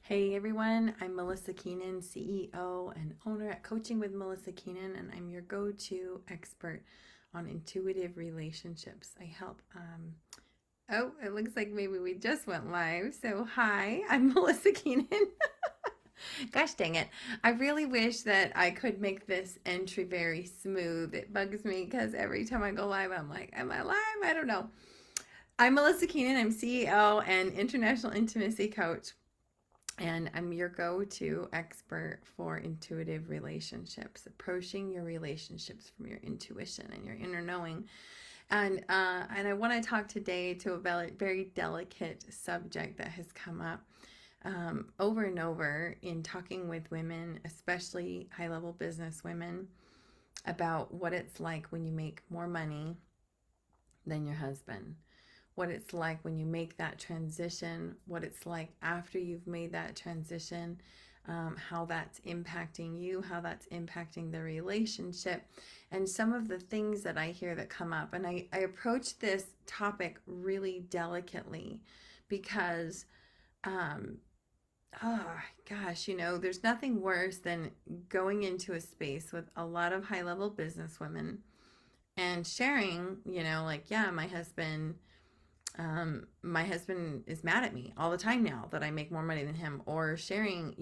Hey everyone, I'm Melisa Keenan, CEO and owner at Coaching with Melisa Keenan, and I'm your go to expert on intuitive relationships. I help. Oh, it looks like maybe we just went live. So, hi, I'm Melisa Keenan. Gosh dang it. I really wish that I could make this entry very smooth. It bugs me because every time I go live, I'm like, am I live? I don't know. I'm Melisa Keenan. I'm CEO and international intimacy coach. And I'm your go to expert for intuitive relationships, approaching your relationships from your intuition and your inner knowing. And I want to talk today to a very delicate subject that has come up over and over in talking with women, especially high level business women, about what it's like when you make more money than your husband, what it's like when you make that transition, what it's like after you've made that transition, how that's impacting you, how that's impacting the relationship, and some of the things that I hear that come up. And I approach this topic really delicately because, um, oh gosh, there's nothing worse than going into a space with a lot of high level business women and sharing, like, yeah, my husband is mad at me all the time now that I make more money than him, or sharing,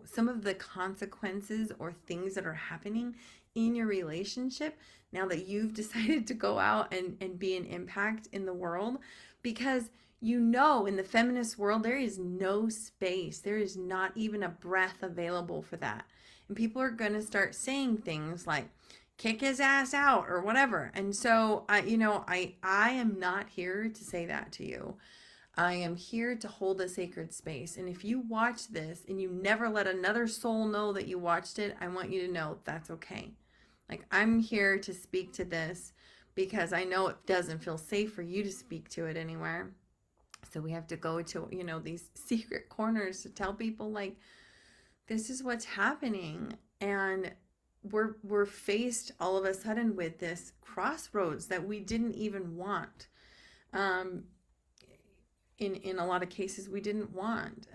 some of the consequences or things that are happening in your relationship now that you've decided to go out and be an impact in the world. Because in the feminist world, there is no space, there is not even a breath available for that. And people are going to start saying things like, kick his ass out or whatever. And so I am not here to say that to you. I am here to hold a sacred space. And if you watch this and you never let another soul know that you watched it, I want you to know that's okay. Like, I'm here to speak to this because I know it doesn't feel safe for you to speak to it anywhere. So we have to go to, these secret corners to tell people, like, this is what's happening. And we're faced all of a sudden with this crossroads that we didn't even want. Um, in a lot of cases, we didn't want.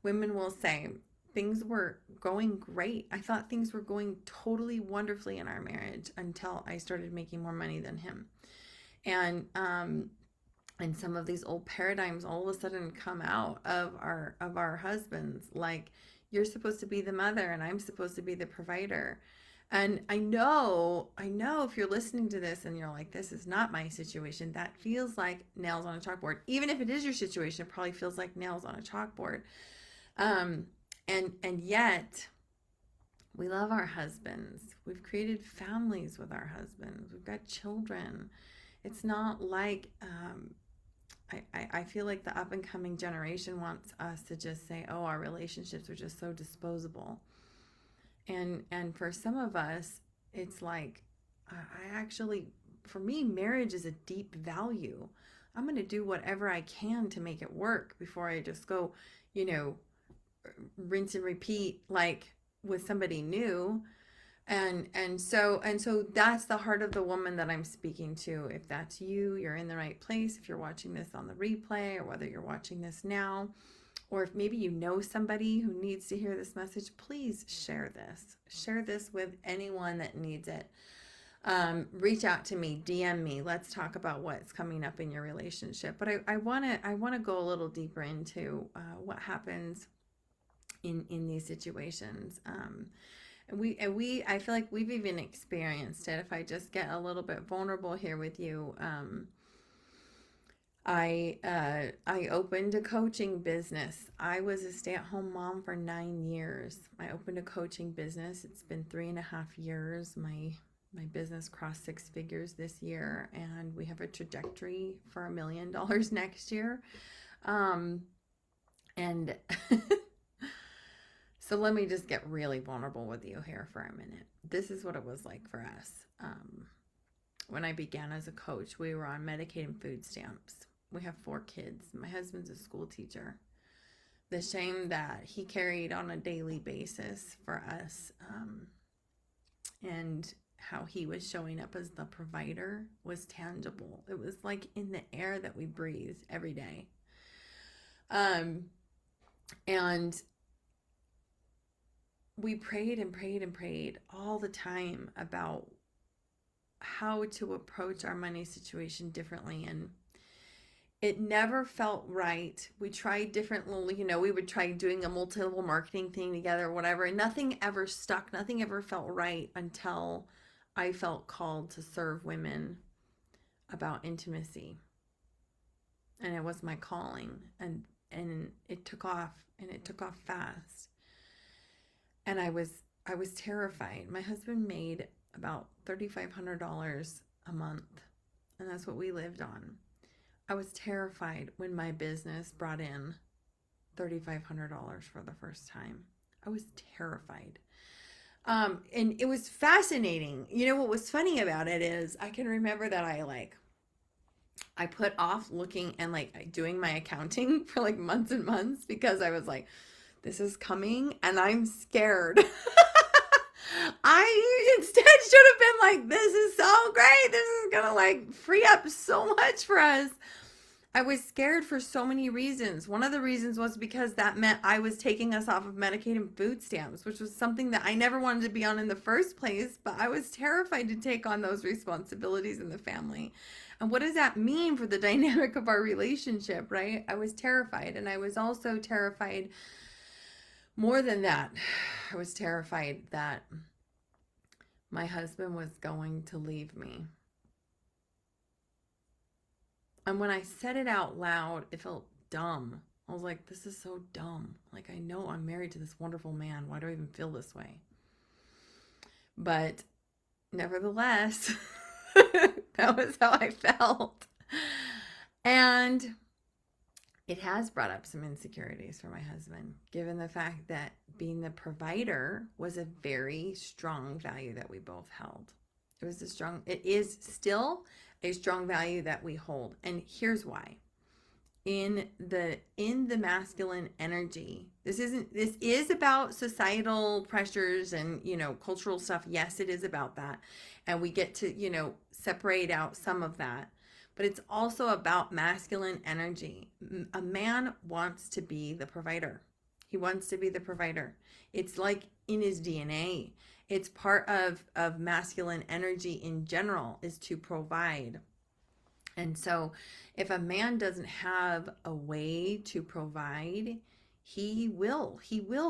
Women will say things were going great. I thought things were going totally wonderfully in our marriage until I started making more money than him. And some of these old paradigms all of a sudden come out of our husbands, like, you're supposed to be the mother and I'm supposed to be the provider. And I know if you're listening to this and you're like, this is not my situation, that feels like nails on a chalkboard. Even if it is your situation, it probably feels like nails on a chalkboard. um and yet we love our husbands, we've created families with our husbands, we've got children. It's not like, I feel like the up and coming generation wants us to just say, oh, our relationships are just so disposable. And for some of us, it's like, I actually, for me, marriage is a deep value. I'm going to do whatever I can to make it work before I just go, you know, rinse and repeat, like, with somebody new. And so that's the heart of the woman that I'm speaking to. If that's you, you're in the right place. If you're watching this on the replay, or whether you're watching this now, or if maybe you know somebody who needs to hear this message, please share this. Share this with anyone that needs it. Reach out to me, DM me. Let's talk about what's coming up in your relationship. But I wanna go a little deeper into what happens in these situations. And I feel like we've even experienced it. If I just get a little bit vulnerable here with you, I opened a coaching business. I was a stay-at-home mom for 9 years. I opened a coaching business. It's been 3.5 years. My business crossed six figures this year, and we have a trajectory for $1 million next year. Um, and So let me just get really vulnerable with you here for a minute. This is what it was like for us. When I began as a coach, we were on Medicaid and food stamps. We have 4 kids. My husband's a school teacher. The shame that he carried on a daily basis for us, and how he was showing up as the provider, was tangible. It was like in the air that we breathed every day. Um, And we prayed and prayed and prayed all the time about how to approach our money situation differently. And it never felt right. We tried different little, we would try doing a multi-level marketing thing together or whatever, and nothing ever stuck. Nothing ever felt right until I felt called to serve women about intimacy. And it was my calling, and it took off, and it took off fast. And I was terrified. My husband made about $3,500 a month, and that's what we lived on. I was terrified when my business brought in $3,500 for the first time. I was terrified. And it was fascinating. What was funny about it is I can remember that I put off looking and doing my accounting for like months and months because I was like, this is coming and I'm scared. I instead should have been like, this is so great. This is going to free up so much for us. I was scared for so many reasons. One of the reasons was because that meant I was taking us off of Medicaid and food stamps, which was something that I never wanted to be on in the first place, but I was terrified to take on those responsibilities in the family. And what does that mean for the dynamic of our relationship, right? I was terrified. And I was also terrified, more than that, I was terrified that my husband was going to leave me. And when I said it out loud, it felt dumb. I was like, this is so dumb. Like, I know I'm married to this wonderful man. Why do I even feel this way? But nevertheless, that was how I felt. And it has brought up some insecurities for my husband, given the fact that being the provider was a very strong value that we both held. It is still a strong value that we hold. And here's why. In the masculine energy, this is about societal pressures and, cultural stuff. Yes, it is about that. And we get to, separate out some of that. But it's also about masculine energy. A man wants to be the provider. He wants to be the provider. It's like in his DNA. It's part of masculine energy in general is to provide. And so if a man doesn't have a way to provide, he will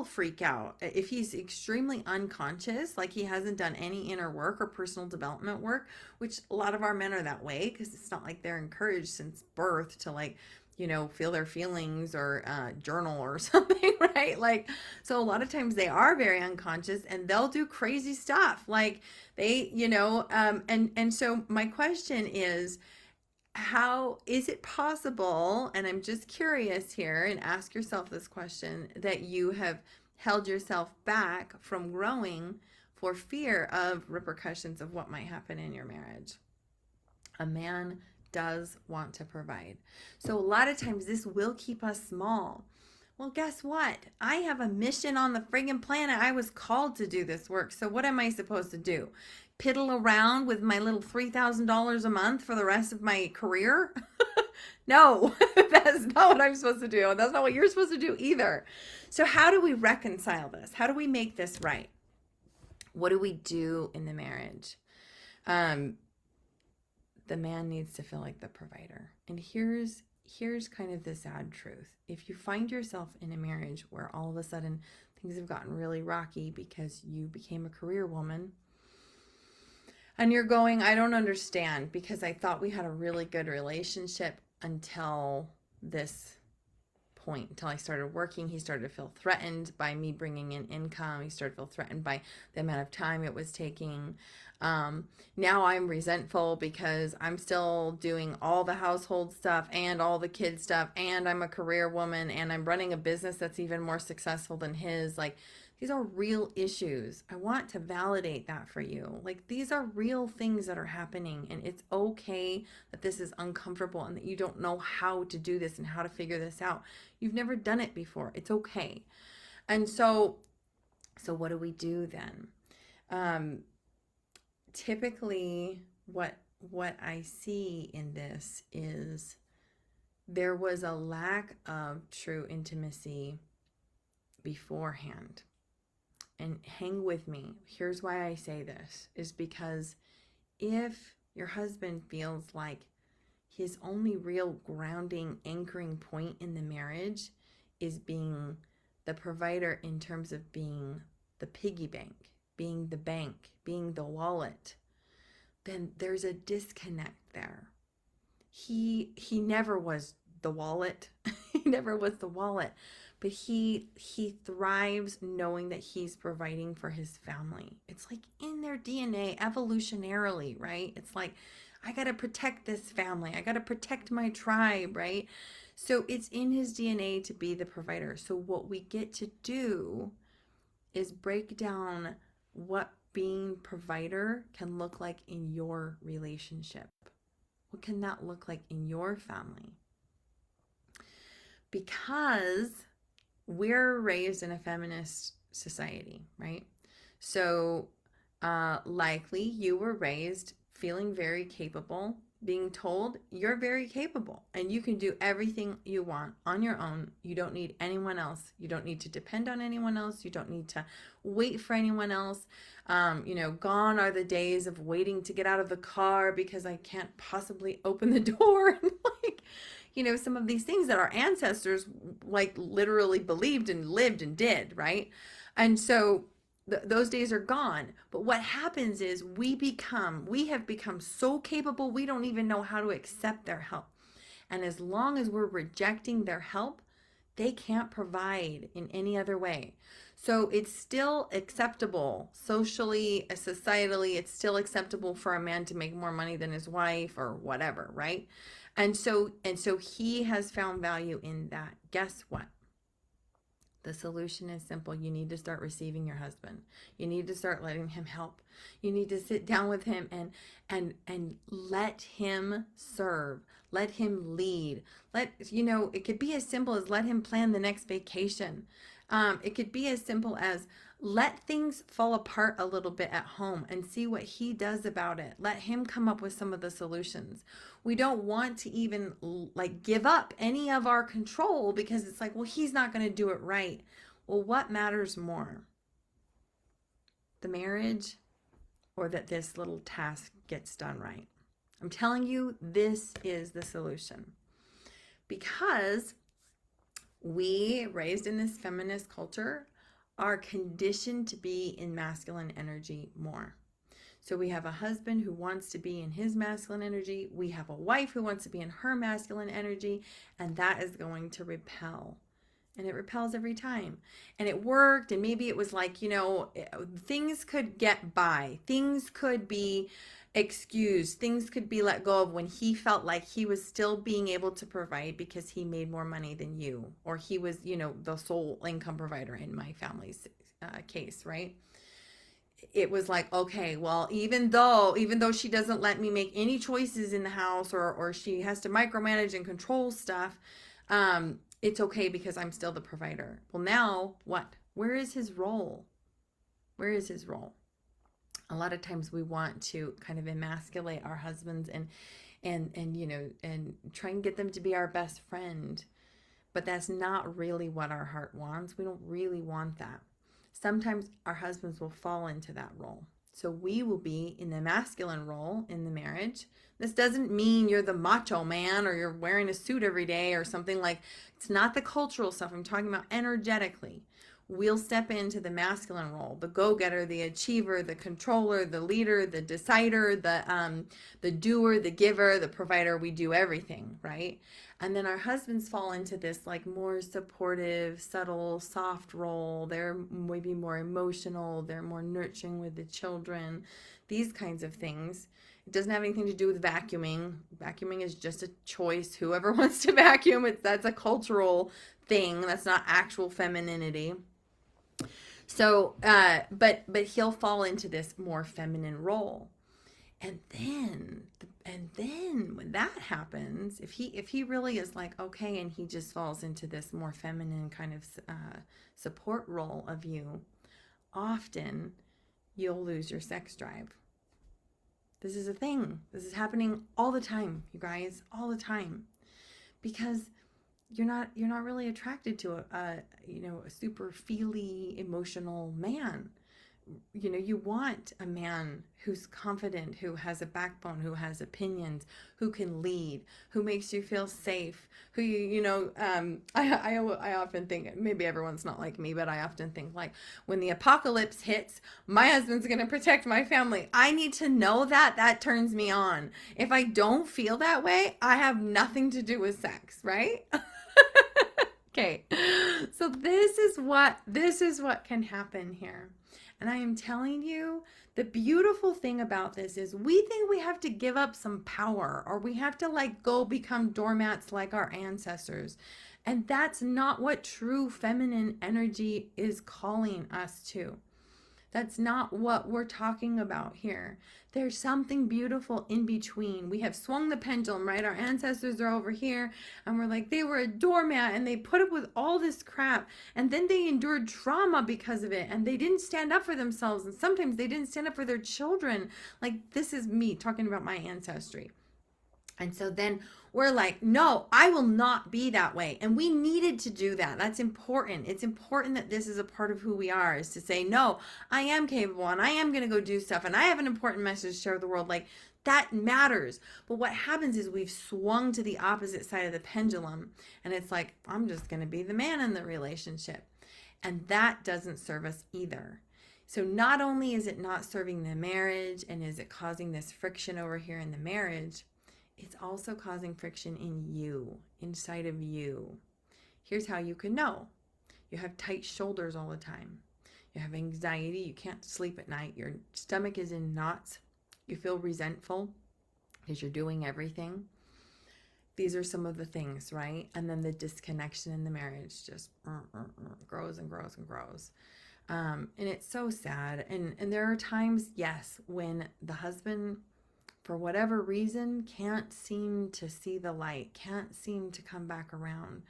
freak out. If he's extremely unconscious, like he hasn't done any inner work or personal development work, which a lot of our men are that way because it's not like they're encouraged since birth to feel their feelings or journal or something, right? So a lot of times they are very unconscious and they'll do crazy stuff. And so my question is, how is it possible, and I'm just curious here, and ask yourself this question, that you have held yourself back from growing for fear of repercussions of what might happen in your marriage? A man does want to provide. So a lot of times this will keep us small. Well, guess what? I have a mission on the friggin' planet. I was called to do this work. So what am I supposed to do? Piddle around with my little $3,000 a month for the rest of my career? No, that's not what I'm supposed to do. And that's not what you're supposed to do either. So how do we reconcile this? How do we make this right? What do we do in the marriage? The man needs to feel like the provider. And here's kind of the sad truth. If you find yourself in a marriage where all of a sudden things have gotten really rocky because you became a career woman, and you're going, I don't understand, because I thought we had a really good relationship until this point, until I started working. He started to feel threatened by me bringing in income. He started to feel threatened by the amount of time it was taking. Now I'm resentful because I'm still doing all the household stuff and all the kid stuff, and I'm a career woman, and I'm running a business that's even more successful than his. These are real issues. I want to validate that for you. These are real things that are happening, and it's okay that this is uncomfortable and that you don't know how to do this and how to figure this out. You've never done it before. It's okay. And so what do we do then? Typically, what I see in this is there was a lack of true intimacy beforehand. And hang with me. Here's why I say this, is because if your husband feels like his only real grounding, anchoring point in the marriage is being the provider in terms of being the piggy bank, being the bank, being the wallet, then there's a disconnect there. He never was the wallet. He never was the wallet. But he thrives knowing that he's providing for his family. It's like in their DNA evolutionarily, right? It's like, I got to protect this family. I got to protect my tribe, right? So it's in his DNA to be the provider. So what we get to do is break down what being provider can look like in your relationship. What can that look like in your family? Because we're raised in a feminist society, right? So likely you were raised feeling very capable, being told you're very capable and you can do everything you want on your own. You don't need anyone else. You don't need to depend on anyone else. You don't need to wait for anyone else. Gone are the days of waiting to get out of the car because I can't possibly open the door. And some of these things that our ancestors literally believed and lived and did, right? And so those days are gone. But what happens is we have become so capable, we don't even know how to accept their help. And as long as we're rejecting their help, they can't provide in any other way. So it's still acceptable socially, societally, it's still acceptable for a man to make more money than his wife or whatever, right? And so he has found value in that. Guess what? The solution is simple. You need to start receiving your husband. You need to start letting him help. You need to sit down with him and let him serve. Let him lead. It could be as simple as let him plan the next vacation. It could be as simple as let things fall apart a little bit at home and see what he does about it. Let him come up with some of the solutions. We don't want to even give up any of our control because it's like, well, he's not going to do it right. Well, what matters more? The marriage or that this little task gets done right? I'm telling you, this is the solution. Because we, raised in this feminist culture, are conditioned to be in masculine energy more. So we have a husband who wants to be in his masculine energy. We have a wife who wants to be in her masculine energy, and that is going to repel. And it repels every time. And it worked, and maybe it was things could get by. Things could be excused. Things could be let go of when he felt like he was still being able to provide because he made more money than you, or he was, the sole income provider in my family's case, right? It was like, okay, well, even though she doesn't let me make any choices in the house, or she has to micromanage and control stuff, it's okay because I'm still the provider. Well, now what? Where is his role? Where is his role? A lot of times we want to kind of emasculate our husbands and try and get them to be our best friend. But that's not really what our heart wants. We don't really want that. Sometimes our husbands will fall into that role. So we will be in the masculine role in the marriage. This doesn't mean you're the macho man or you're wearing a suit every day or something it's not the cultural stuff. I'm talking about energetically. We'll step into the masculine role, the go-getter, the achiever, the controller, the leader, the decider, the doer, the giver, the provider. We do everything, right? And then our husbands fall into this more supportive, subtle, soft role. They're maybe more emotional. They're more nurturing with the children, these kinds of things. It doesn't have anything to do with vacuuming. Vacuuming is just a choice. Whoever wants to vacuum, that's a cultural thing. That's not actual femininity. So, but he'll fall into this more feminine role. And then when that happens, if he really is okay, and he just falls into this more feminine kind of support role of you, often you'll lose your sex drive. This is a thing. This is happening all the time, you guys, all the time. Because you're not really attracted to a super feely, emotional man. You want a man who's confident, who has a backbone, who has opinions, who can lead, who makes you feel safe, who I often think, maybe everyone's not like me, but I often think, like, when the apocalypse hits, my husband's going to protect my family. I need to know that turns me on. If I don't feel that way, I have nothing to do with sex, right? Okay. So this is what can happen here. And I am telling you, the beautiful thing about this is we think we have to give up some power, or we have to like go become doormats like our ancestors. And that's not what true feminine energy is calling us to. That's not what we're talking about here. There's something beautiful in between. We have swung the pendulum, right? Our ancestors are over here, and we're like, they were a doormat and they put up with all this crap, and then they endured trauma because of it, and they didn't stand up for themselves, and sometimes they didn't stand up for their children. Like, this is me talking about my ancestry. And so then we're like, no, I will not be that way. And we needed to do that. That's important. It's important that this is a part of who we are, is to say, no, I am capable and I am going to go do stuff. And I have an important message to share with the world. Like, that matters. But what happens is we've swung to the opposite side of the pendulum. And it's like, I'm just going to be the man in the relationship. And that doesn't serve us either. So not only is it not serving the marriage, and is it causing this friction over here in the marriage, it's also causing friction in you, inside of you. Here's how you can know. You have tight shoulders all the time. You have anxiety. You can't sleep at night. Your stomach is in knots. You feel resentful because you're doing everything. These are some of the things, right? And then the disconnection in the marriage just grows and grows and grows. And it's so sad. And there are times, yes, when the husband, for whatever reason, can't seem to see the light, can't seem to come back around.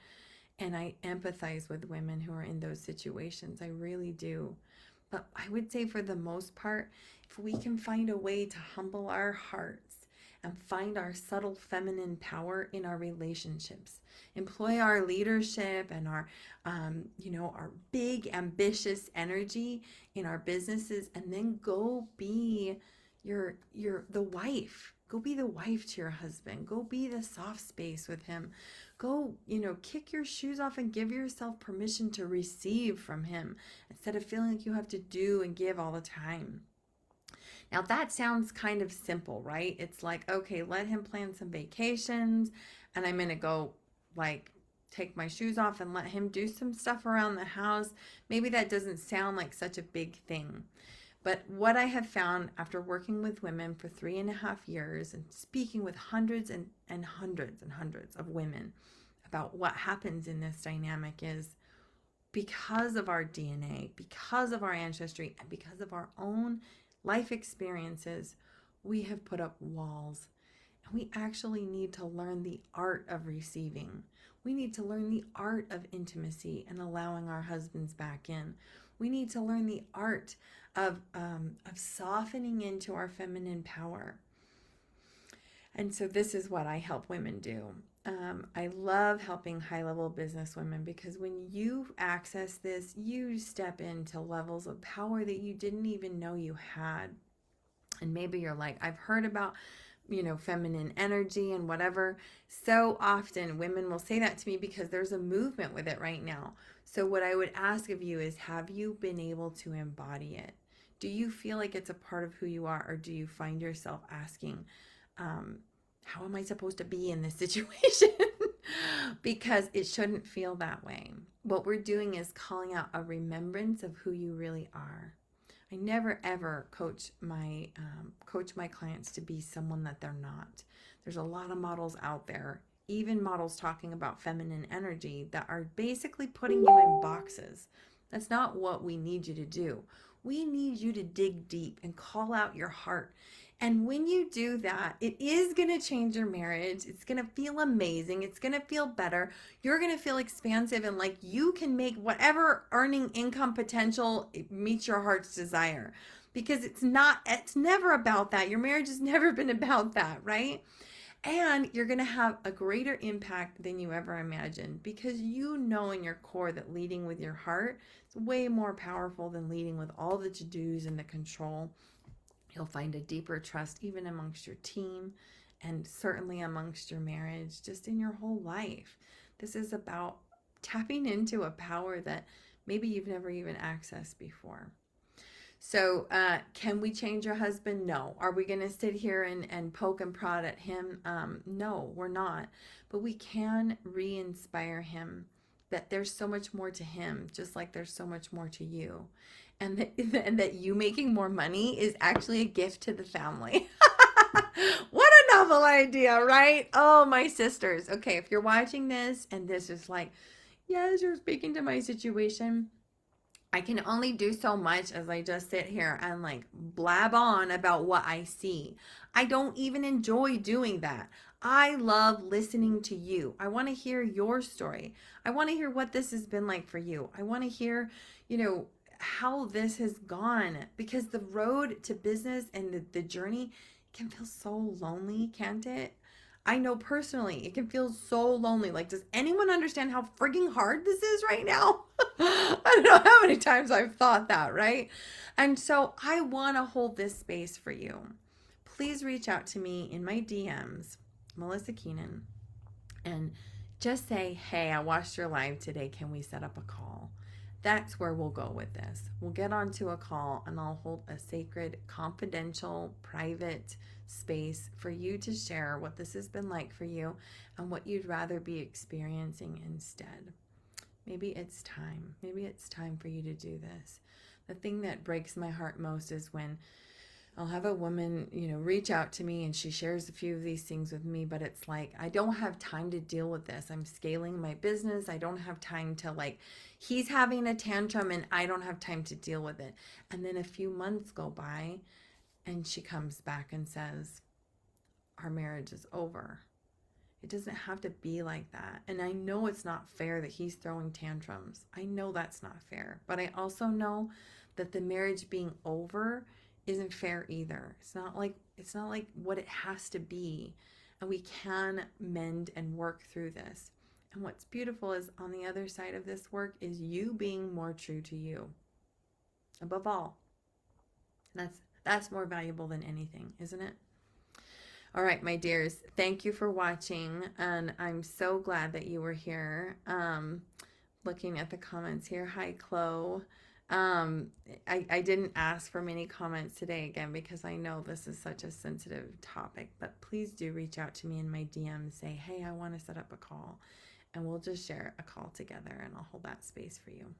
And I empathize with women who are in those situations. I really do. But I would say, for the most part, if we can find a way to humble our hearts and find our subtle feminine power in our relationships, employ our leadership and our big ambitious energy in our businesses, and then go be the wife. Go be the wife to your husband. Go be the soft space with him. Go, kick your shoes off and give yourself permission to receive from him, instead of feeling like you have to do and give all the time. Now that sounds kind of simple, right? It's like, okay, let him plan some vacations, and I'm going to go like take my shoes off and let him do some stuff around the house. Maybe that doesn't sound like such a big thing. But what I have found after working with women for 3.5 years and speaking with hundreds and hundreds and hundreds of women about what happens in this dynamic is, because of our DNA, because of our ancestry, and because of our own life experiences, we have put up walls. And we actually need to learn the art of receiving. We need to learn the art of intimacy and allowing our husbands back in. We need to learn the art of softening into our feminine power. And so this is what I help women do. I love helping high-level business women, because when you access this, you step into levels of power that you didn't even know you had. And maybe you're like, I've heard about, feminine energy and whatever. So often women will say that to me because there's a movement with it right now. So what I would ask of you is, have you been able to embody it? Do you feel like it's a part of who you are, or do you find yourself asking, how am I supposed to be in this situation? Because it shouldn't feel that way. What we're doing is calling out a remembrance of who you really are. I never ever coach my clients to be someone that they're not. There's a lot of models out there, even models talking about feminine energy, that are basically putting you in boxes. That's not what we need you to do. We need you to dig deep and call out your heart. And when you do that, it is going to change your marriage. It's going to feel amazing. It's going to feel better. You're going to feel expansive, and like you can make whatever earning income potential meets your heart's desire. Because it's never about that. Your marriage has never been about that, right? And you're going to have a greater impact than you ever imagined, because you know in your core that leading with your heart is way more powerful than leading with all the to-dos and the control. You'll find a deeper trust even amongst your team, and certainly amongst your marriage, just in your whole life. This is about tapping into a power that maybe you've never even accessed before. So, can we change your husband? No. Are we going to sit here and poke and prod at him? No, we're not. But we can re-inspire him that there's so much more to him, just like there's so much more to you. And that you making more money is actually a gift to the family. What a novel idea, right? Oh, my sisters. Okay, if you're watching this and this is like, yes, you're speaking to my situation, I can only do so much as I just sit here and like blab on about what I see. I don't even enjoy doing that. I love listening to you. I want to hear your story. I want to hear what this has been like for you. I want to hear, how this has gone, because the road to business and the journey can feel so lonely, can't it? I know personally, it can feel so lonely. Like, does anyone understand how freaking hard this is right now? I don't know how many times I've thought that, right? And so I want to hold this space for you. Please reach out to me in my DMs, Melisa Keenan, and just say, hey, I watched your live today. Can we set up a call? That's where we'll go with this. We'll get onto a call and I'll hold a sacred, confidential, private space for you to share what this has been like for you and what you'd rather be experiencing instead. Maybe it's time. Maybe it's time for you to do this. The thing that breaks my heart most is when I'll have a woman, reach out to me and she shares a few of these things with me, but it's like, I don't have time to deal with this. I'm scaling my business. I don't have time to he's having a tantrum and I don't have time to deal with it. And then a few months go by and she comes back and says, our marriage is over. It doesn't have to be like that. And I know it's not fair that he's throwing tantrums. I know that's not fair. But I also know that the marriage being over isn't fair either. It's not like what it has to be. And we can mend and work through this. And what's beautiful is on the other side of this work is you being more true to you. Above all. That's more valuable than anything, isn't it? All right, my dears, thank you for watching, and I'm so glad that you were here. Looking at the comments here, hi, Chloe. I didn't ask for many comments today again because I know this is such a sensitive topic, but please do reach out to me in my DM, say, hey, I want to set up a call, and we'll just share a call together, and I'll hold that space for you.